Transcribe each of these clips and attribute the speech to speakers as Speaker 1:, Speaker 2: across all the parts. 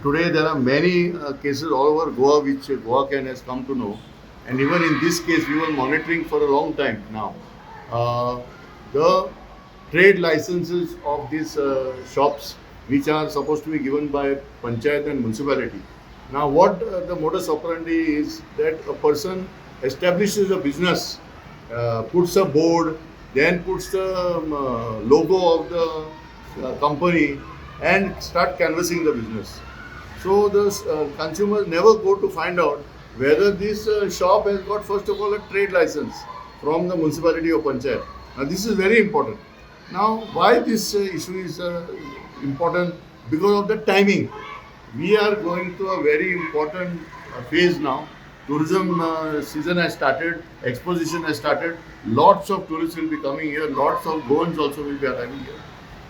Speaker 1: Today there are many cases all over Goa which Goa can has come to know, and even in this case we were monitoring for a long time now. The trade licenses of these shops which are supposed to be given by panchayat and municipality. Now what the modus operandi is that a person establishes a business, puts a board, then puts the logo of the company and start canvassing the business. So the consumers never go to find out whether this shop has got first of all a trade license from the municipality or panchayat. Now this is very important. Now why this issue is important? Because of the timing. We are going through a very important phase now. Tourism season has started, exposition has started. Lots of tourists will be coming here. Lots of Goans also will be arriving here.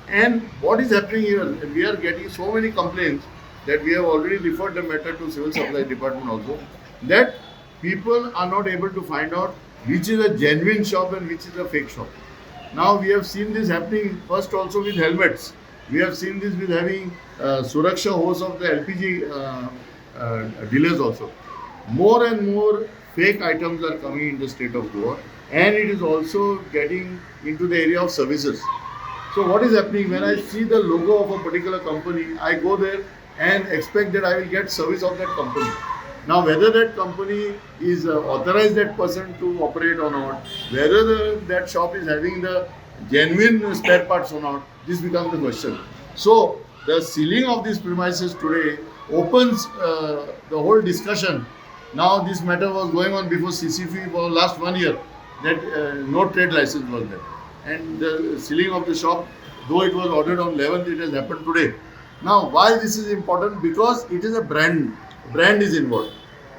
Speaker 1: And what is happening here? We are getting so many complaints that we have already referred the matter to Civil Supply Department also, that people are not able to find out which is a genuine shop and which is a fake shop. Now we have seen this happening first also with helmets. We have seen this with having Suraksha hose of the LPG dealers also. More and more fake items are coming in the state of Goa, and it is also getting into the area of services. So what is happening when I see the logo of a particular company, I go there and expect that I will get service of that company. Now whether that company is authorized that person to operate or not, whether that shop is having the genuine spare parts or not, this becomes the question. So the sealing of these premises today opens the whole discussion. Now this matter was going on before CCP for last 1 year, that no trade license was there. And the sealing of the shop, though it was ordered on 11th, it has happened today. Now, why this is important? Because it is a brand is involved,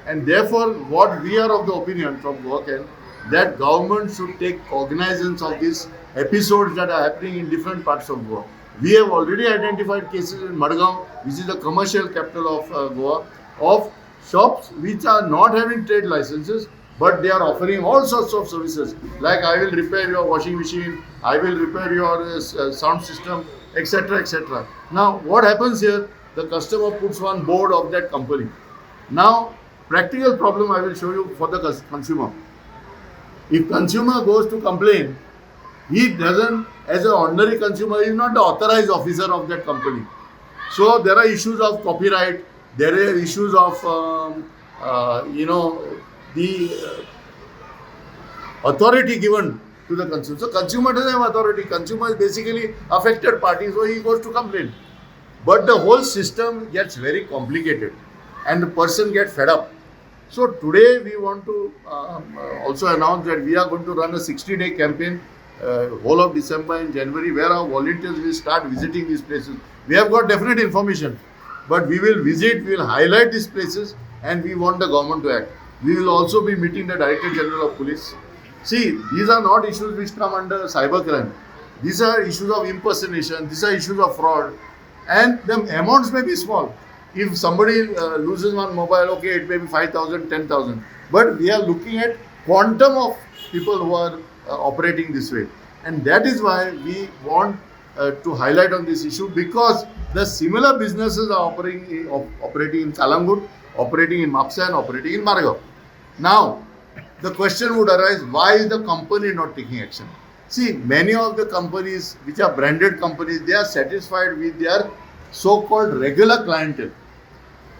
Speaker 1: and therefore, what we are of the opinion from Goa that government should take cognizance of these episodes that are happening in different parts of Goa. We have already identified cases in Madgaon, which is the commercial capital of Goa, of shops which are not having trade licenses, but they are offering all sorts of services, like I will repair your washing machine, I will repair your sound system, etc., etc. Now what happens here? The customer puts one board of that company. Now practical problem I will show you for the consumer. If consumer goes to complain, he doesn't, as an ordinary consumer, he is not the authorized officer of that company. So there are issues of copyright, there are issues of the authority given to the consumer. So consumer doesn't have authority. Consumer is basically affected party, so he goes to complain. But the whole system gets very complicated, and the person gets fed up. So today we want to also announce that we are going to run a 60-day campaign, whole of December and January, where our volunteers will start visiting these places. We have got definite information, but we will visit, we will highlight these places, and we want the government to act. We will also be meeting the Director General of Police. See, these are not issues which come under cybercrime. These are issues of impersonation, these are issues of fraud, and the amounts may be small. If somebody loses one mobile, okay, it may be 5,000, 10,000. But we are looking at quantum of people who are operating this way. And that is why we want to highlight on this issue, because the similar businesses are operating in Kalangut, operating in Mapsa, and operating in Margao. Now, the question would arise, why is the company not taking action? See, many of the companies which are branded companies, they are satisfied with their so-called regular clientele.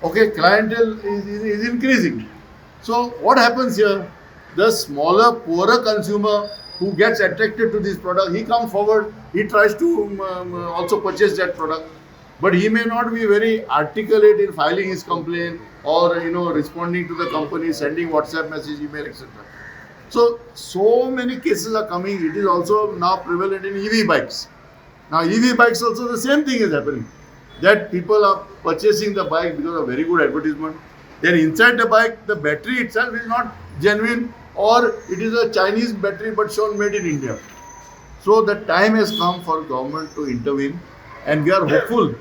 Speaker 1: Okay, clientele is increasing. So what happens here? The smaller, poorer consumer who gets attracted to this product, he comes forward, he tries to also purchase that product. But he may not be very articulate in filing his complaint or responding to the company, sending WhatsApp message, email, etc. So many cases are coming. It is also now prevalent in EV bikes. Now EV bikes also the same thing is happening. That people are purchasing the bike because of very good advertisement. Then inside the bike, the battery itself is not genuine, or it is a Chinese battery but shown made in India. So the time has come for government to intervene, and we are hopeful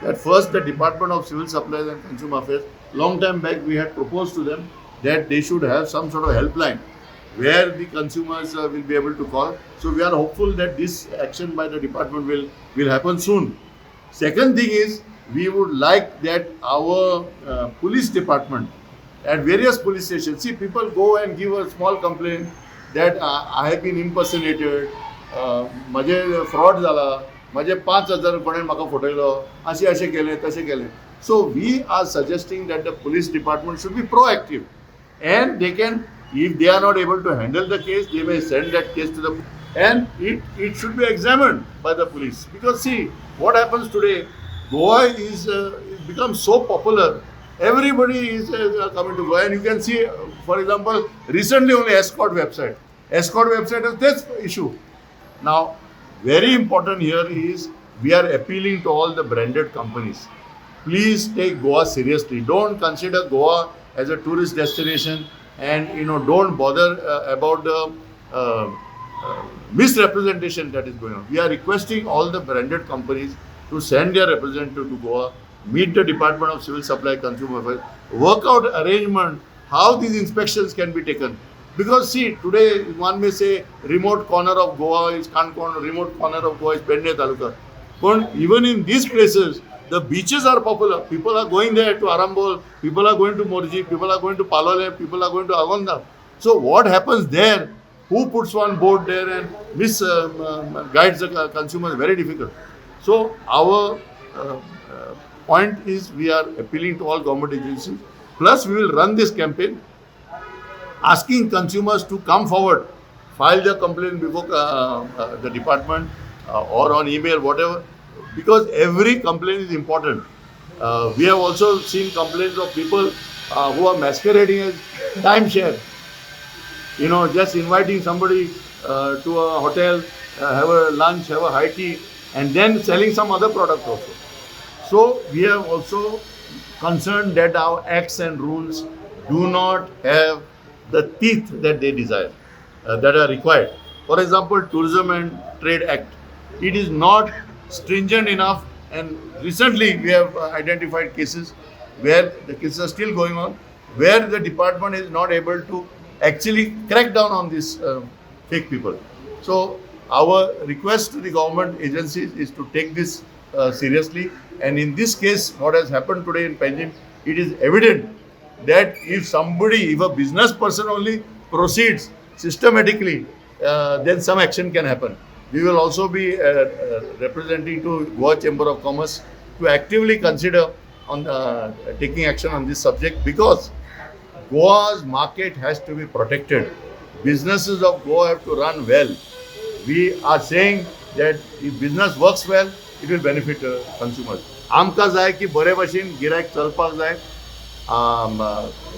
Speaker 1: that first the Department of Civil Supplies and Consumer Affairs, long time back we had proposed to them that they should have some sort of helpline where the consumers will be able to call. So we are hopeful that this action by the department will happen soon. Second thing is we would like that our police department at various police stations, see, people go and give a small complaint that I have been impersonated, माझे fraud झाला, माझे 5,000 कोणें म्हाका फटयलो, अशें केलें तशें केलें. So we are suggesting that the police department should be proactive, and they can, if they are not able to handle the case, they may send that case to the, and it should be examined by the police. Because see, what happens today, Goa is become so popular. Everybody is coming to Goa, and you can see, for example, recently only Escort website has this issue. Now, very important here is we are appealing to all the branded companies. Please take Goa seriously. Don't consider Goa as a tourist destination, and don't bother about the misrepresentation that is going on. We are requesting all the branded companies to send their representative to Goa, meet the Department of Civil Supply Consumer Affairs, work out arrangement how these inspections can be taken. Because see, today one may say remote corner of Goa is Kankon, remote corner of Goa is Penne Taluka. But even in these places, the beaches are popular. People are going there to Arambol, people are going to Morji, people are going to Palole, people are going to Agonda. So what happens there? Who puts one board there and guides the consumer is very difficult. So our point is we are appealing to all government agencies. Plus we will run this campaign asking consumers to come forward, file their complaint before the department or on email, whatever. Because every complaint is important. We have also seen complaints of people who are masquerading as timeshare. Just inviting somebody to a hotel, have a lunch, have a high tea, and then selling some other product also. So we have also concerned that our acts and rules do not have the teeth that they desire, that are required. For example, Tourism and Trade Act. It is not stringent enough, and recently we have identified cases where the cases are still going on, where the department is not able to actually crack down on these fake people. So our request to the government agencies is to take this seriously, and in this case what has happened today in Panjim, it is evident that if a business person only proceeds systematically, then some action can happen. We will also be representing to Goa Chamber of Commerce to actively consider on taking action on this subject, because Goa's market has to be protected. Businesses of Goa have to run well. We are saying that if business works well, it will benefit consumers. आमकां जाय की बरे भशेन गिरायक चलपाक जाय,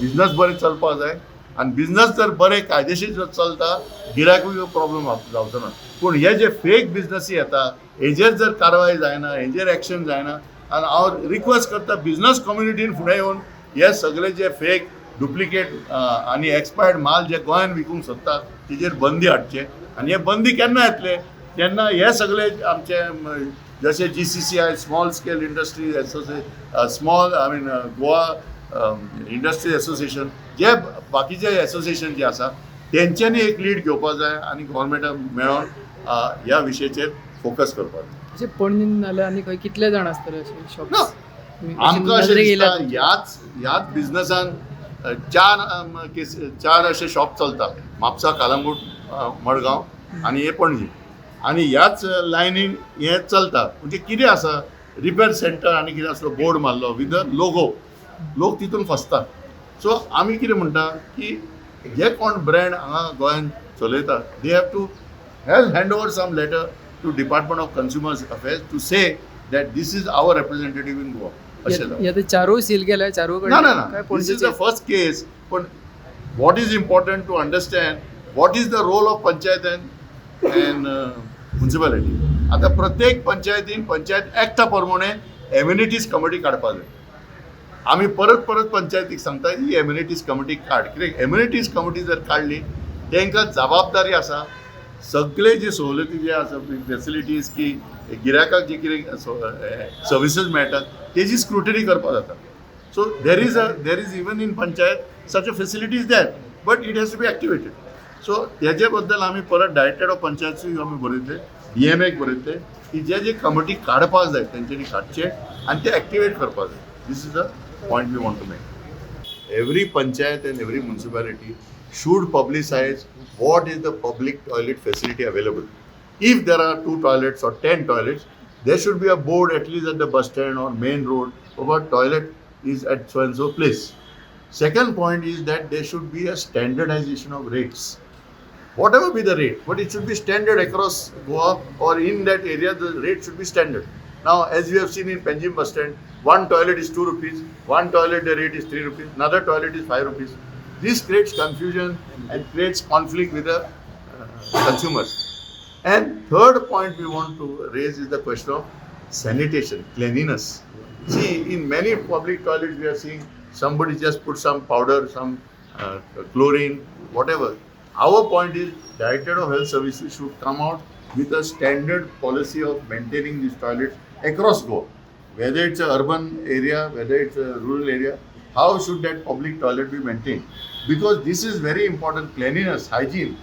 Speaker 1: business बरें चलपाक जाय, आनी बिजनस जर बरें कायदेशीर जर चलता, गिरायकूय प्रॉब्लेम जावचो ना. पूण हे जे फेक बिजनसी येता, हेजेर जर कारवाय जायना, हेजेर एक्शन जायना, आनी हांव रिक्वेस्ट करता बिजनस कम्युनिटीन फुडें येवन हे सगळे जे फेक डुप्लिकेट आनी एक्सपायर्ड माल जे गोंयान विकूंक सोदता तेजेर बंदी हाडचे. आनी हे बंदी केन्ना येतले, तेन्ना हे सगळे आमचे जशे GCCI, small scale industries association, Goa industry association, जे बाकीचे एसोसिएशन जे आसा तेंच्यांनी एक लीड घेवपाक जाय आनी गव्हर्मेंटाक मेळोन ह्या विशयाचेर फोकस करपाक जाय.
Speaker 2: अशें पणजीन नाल्यार आनी खंय कितले जाण आसतले अशे शॉप्स?
Speaker 1: आमकां अशें दिसता ह्याच बिजनसान चार अशे शॉप चलता, म्हापसा, कालंगूट, मडगांव आनी हे पणजी, आनी ह्याच लायनीन हे चलता. म्हणजे कितें आसा, रिपेर सेंटर आनी कितें असलो बोर्ड मारलो विथ द लोगो, लोक तितून फसता. सो आमी कितें म्हणटा की जे कोण ब्रँड हांगा गोंयान चलयता, they have to hand over some letter to department of consumers affairs to say that this is our representative in Goa.
Speaker 2: अशें चारूय सील केल्या, चारूय
Speaker 1: ना, this is the first case. पण what is important to understand what is the role of panchayat and municipality. आता प्रत्येक पंचायतीन पंचायत ऍक्टा प्रमाणे एम्युनिटीज कमिटी काडपाक जाय. आमी परत पंचायतीक सांगता ही एम्युनिटीज कमिटी काड, कित्याक एम्युनिटीज कमिटी जर काडली तांकां जबाबदारी आसा सगळे जे सवलती जे आसा फॅसिलिटीज की गिरायकाक जे कितें सर्विसीस मेळटात तेजी स्क्रुटनी करपाक जाता. So there is even in panchayat such a facilities there, but it has to be activated. So तेजे बद्दल आमी परत डायरेक्टर ऑफ पंचायतूय आमी बरयतले DMAक बरयतले की जे जे कमिटी काडपाक जाय तेंच्यांनी काडचे आनी ते एक्टिवेट करपाक जाय. This is the point we want to make. Every panchayat and every municipality should publicize what is the public toilet facility available. If there are 2 toilets or 10 toilets, there should be a board at least at the bus stand or main road about toilet is at so and so place. Second point is that there should be a standardization of rates. Whatever be the rate, but it should be standard across Goa or in that area, the rate should be standard. Now, as you have seen in Panjim bus stand, one toilet is 2 rupees, one toilet the rate is 3 rupees, another toilet is 5 rupees. This creates confusion and creates conflict with the consumers. And third point we want to raise is the question of sanitation, cleanliness. See, in many public toilets we are seeing somebody just put some powder, some chlorine, whatever. Our point is Directorate of Health Services should come out with a standard policy of maintaining these toilets across Goa. Whether it's an urban area, whether it's a rural area, how should that public toilet be maintained? Because this is very important, cleanliness, hygiene,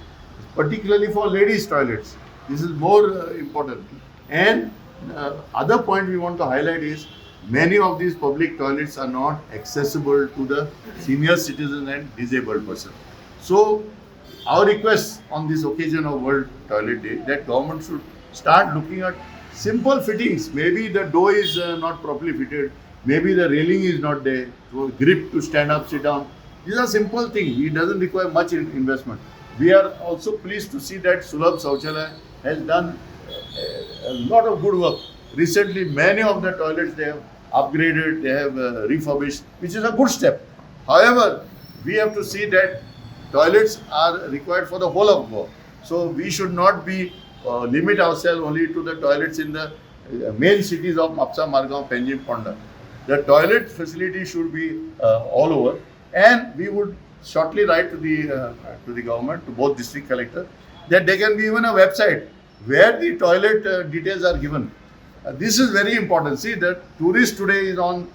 Speaker 1: particularly for ladies' toilets. This is more important. And other point we want to highlight is many of these public toilets are not accessible to the senior citizens and disabled person. So our request on this occasion of World Toilet Day that government should start looking at simple fittings. Maybe the door is not properly fitted. Maybe the railing is not there. So grip to stand up, sit down. These are simple things. It doesn't require much investment. We are also pleased to see that Sulabh Sauchalaya has done a lot of good work. Recently, many of the toilets they have upgraded, they have refurbished, which is a good step. However, we have to see that toilets are required for the whole of Goa. So we should not be limit ourselves only to the toilets in the main cities of Mapsa, Margao, Panjim, Ponda. The toilet facility should be all over, and we would shortly write to the government, to both district collectors, that there can be even a website where the toilet details are given. This is very important. See that tourist today is on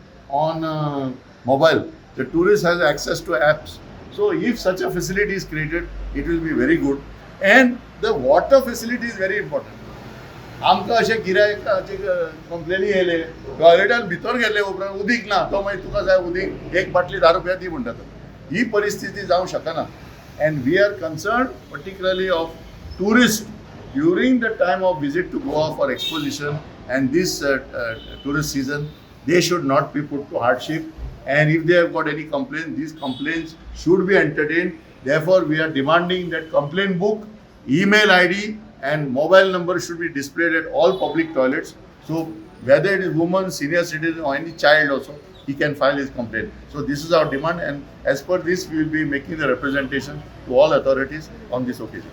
Speaker 1: mobile. The tourist has access to apps. So if such a facility is created, it will be very good. And the water facility is very important. आमकां अशें गिरायकाचे कंप्लेनी येयले टॉयलेटान भितर गेले उपरांत उदीक ना तो मागीर तुका जाय उदीक एक बाटली 10 रुपया दी म्हणटात ही परिस्थिती जावंक शकना and we are concerned particularly of tourists during the time of visit to Goa for exposition and this tourist season. They should not be put to hardship, and if they have got any complaints, these complaints should be entertained. Therefore, we are demanding that complaint book, email ID and mobile number should be displayed at all public toilets. So whether it is woman, senior citizen or any child also, he can file his complaint. So this is our demand, and as per this we will be making the representation to all authorities on this occasion.